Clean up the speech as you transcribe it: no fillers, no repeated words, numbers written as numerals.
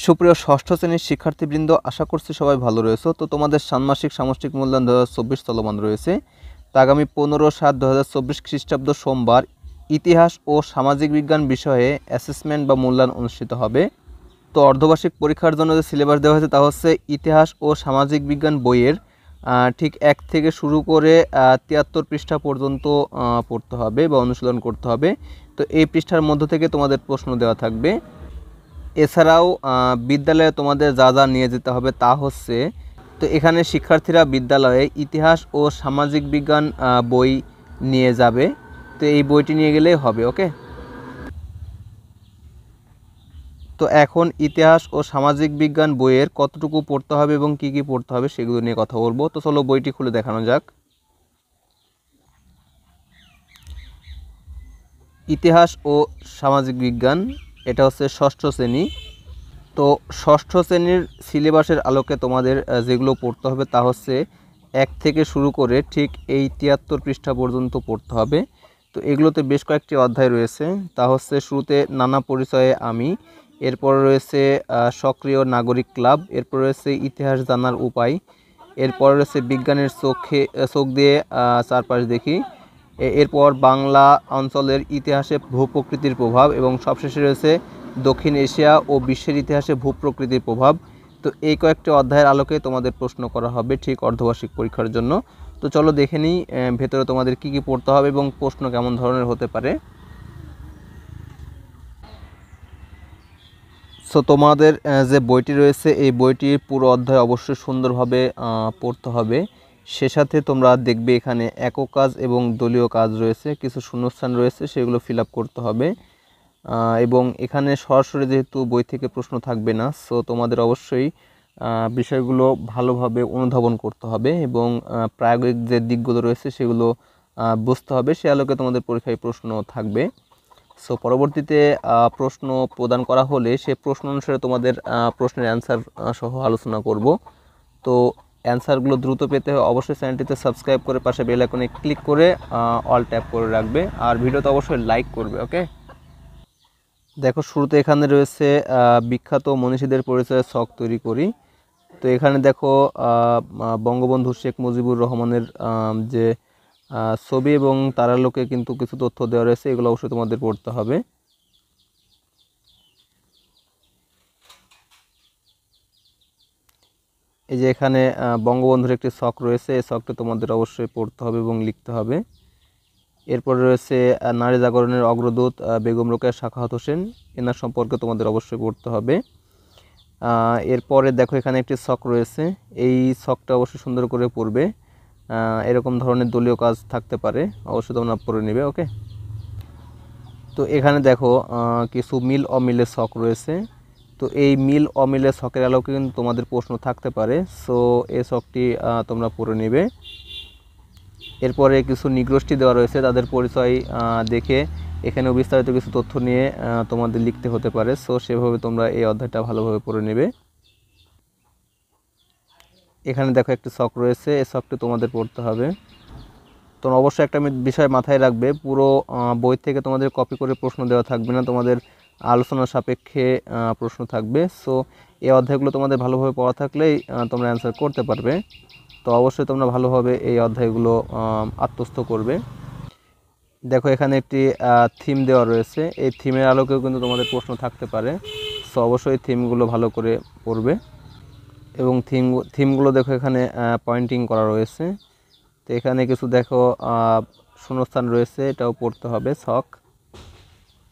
সুপ্রিয় ষষ্ঠ শ্রেণীর শিক্ষার্থীবৃন্দ, আশা করছি সবাই ভালো রয়েছে। তো তোমাদের ষান্মাসিক সামষ্টিক মূল্যায়ন 2024 চলমান রয়েছে। তো আগামী 15/7/2024 খ্রিস্টাব্দ সোমবার ইতিহাস ও সামাজিক বিজ্ঞান বিষয়ে অ্যাসেসমেন্ট বা মূল্যায়ন অনুষ্ঠিত হবে। তো অর্ধবার্ষিক পরীক্ষার জন্য যে সিলেবাস দেওয়া হয়েছে তা হচ্ছে ইতিহাস ও সামাজিক বিজ্ঞান বইয়ের ঠিক 1 থেকে শুরু করে 73 পৃষ্ঠা পর্যন্ত পড়তে হবে বা অনুশীলন করতে হবে। তো এই পৃষ্ঠার মধ্য থেকে তোমাদের প্রশ্ন দেওয়া থাকবে। এছাড়াও বিদ্যালয়ে তোমাদের যা যা নিয়ে যেতে হবে তা হচ্ছে, তো এখানে শিক্ষার্থীরা বিদ্যালয়ে ইতিহাস ও সামাজিক বিজ্ঞান বই নিয়ে যাবে। তো এই বইটি নিয়ে গেলেই হবে। ওকে, তো এখন ইতিহাস ও সামাজিক বিজ্ঞান বইয়ের কতটুকু পড়তে হবে এবং কি কি পড়তে হবে সেগুলো নিয়ে কথা বলবো। তো চলো বইটি খুলে দেখানো যাক। ইতিহাস ও সামাজিক বিজ্ঞান, এটা হচ্ছে ষষ্ঠ শ্রেণী। তো ষষ্ঠ শ্রেণীর সিলেবাসের আলোকে তোমাদের যেগুলো পড়তে হবে তা হচ্ছে 1 থেকে শুরু করে ঠিক এই 73 পৃষ্ঠা পর্যন্ত পড়তে হবে। তো এগুলোতে বেশ কয়েকটি অধ্যায় রয়েছে। তা হচ্ছে শুরুতে নানা পরিচয়ে আমি, এরপর রয়েছে সক্রিয় নাগরিক ক্লাব, এরপর রয়েছে ইতিহাস জানার উপায়, এরপর রয়েছে বিজ্ঞানের চোখ দিয়ে চারপাশ দেখি, এরপর বাংলা অঞ্চলের ইতিহাসে ভূপ্রকৃতির প্রভাব, এবং সবশেষে রয়েছে দক্ষিণ এশিয়া ও বিশ্বের ইতিহাসে ভূপ্রকৃতির প্রভাব। তো এই কয়েকটি অধ্যায়ের আলোকে তোমাদের প্রশ্ন করা হবে ঠিক অর্ধবার্ষিক পরীক্ষার জন্য। তো চলো দেখে নিই ভেতরে তোমাদের কি কি পড়তে হবে এবং প্রশ্ন কেমন ধরনের হতে পারে। সো তোমাদের যে বইটি রয়েছে এই বইটির পুরো অধ্যায় অবশ্যই সুন্দরভাবে পড়তে হবে। সে সাথে তোমরা দেখবে এখানে একক কাজ এবং দলীয় কাজ রয়েছে, কিছু শূন্যস্থান রয়েছে, সেগুলো ফিল আপ করতে হবে। এবং এখানে সরাসরি যেহেতু বই থেকে প্রশ্ন থাকবে না, সো তোমাদের অবশ্যই বিষয়গুলো ভালোভাবে অনুধাবন করতে হবে এবং প্রায়োগিক যে দিকগুলো রয়েছে সেগুলো বুঝতে হবে। সে আলোকে তোমাদের পরীক্ষায় প্রশ্ন থাকবে। সো পরবর্তীতে প্রশ্ন প্রদান করা হলে সে প্রশ্ন অনুসারে তোমাদের প্রশ্নের অ্যান্সার সহ আলোচনা করব। তো অ্যান্সারগুলো দ্রুত পেতে অবশ্যই চ্যানেলটিতে সাবস্ক্রাইব করে পাশে বেল আইকনে ক্লিক করে অল ট্যাপ করে রাখবে, আর ভিডিওতে অবশ্যই লাইক করবে। ওকে, দেখো শুরুতে এখানে রয়েছে বিখ্যাত মনীষীদের পরিচয়ে ছক তৈরি করি। তো এখানে দেখো বঙ্গবন্ধু শেখ মুজিবুর রহমানের যে ছবি এবং তার আলোকে কিন্তু কিছু তথ্য দেওয়া রয়েছে, এগুলো অবশ্যই তোমাদের পড়তে হবে। এই যে এখানে বঙ্গবন্ধুর একটি ছক রয়েছে, এই ছকটা তোমাদের অবশ্যই পড়তে হবে এবং লিখতে হবে। এরপর রয়েছে নারী জাগরণের অগ্রদূত বেগম রোকেয়া সাখাওয়াত হোসেন, এনার সম্পর্কে তোমাদের অবশ্যই পড়তে হবে। এরপরে দেখো এখানে একটি ছক রয়েছে, এই ছকটা অবশ্যই সুন্দর করে পড়বে। এরকম ধরনের দলীয় কাজ থাকতে পারে, অবশ্যই তোমরা পড়ে নেবে। ওকে, তো এখানে দেখো কিছু মিল অমিলের ছক রয়েছে। তো এই মিল অমিলের ছকের আলোকে কিন্তু তোমাদের প্রশ্ন থাকতে পারে, সো এই ছকটি তোমরা পড়ে নেবে। এরপরে কিছু নিগোষ্ঠী দেওয়া রয়েছে, তাদের পরিচয় দেখে এখানেও বিস্তারিত কিছু তথ্য নিয়ে তোমাদের লিখতে হতে পারে, সো সেভাবে তোমরা এই অধ্যায়টা ভালোভাবে পড়ে নেবে। এখানে দেখো একটি ছক রয়েছে, এই ছকটি তোমাদের পড়তে হবে। তোমরা অবশ্যই একটা বিষয় মাথায় রাখবে, পুরো বই থেকে তোমাদের কপি করে প্রশ্ন দেওয়া থাকবে না, তোমাদের আলোচনা সাপেক্ষে প্রশ্ন থাকবে। সো এই অধ্যায়গুলো তোমাদের ভালোভাবে পড়া থাকলেই তোমরা অ্যান্সার করতে পারবে। তো অবশ্যই তোমরা ভালোভাবে এই অধ্যায়গুলো আত্মস্থ করবে। দেখো এখানে একটি থিম দেওয়া রয়েছে, এই থিমের আলোকেও কিন্তু তোমাদের প্রশ্ন থাকতে পারে, সো অবশ্যই থিমগুলো ভালো করে পড়বে। এবং থিমগুলো দেখো এখানে পয়েন্টিং করা রয়েছে। তো এখানে কিছু দেখো শূন্যস্থান রয়েছে, এটাও পড়তে হবে ছক।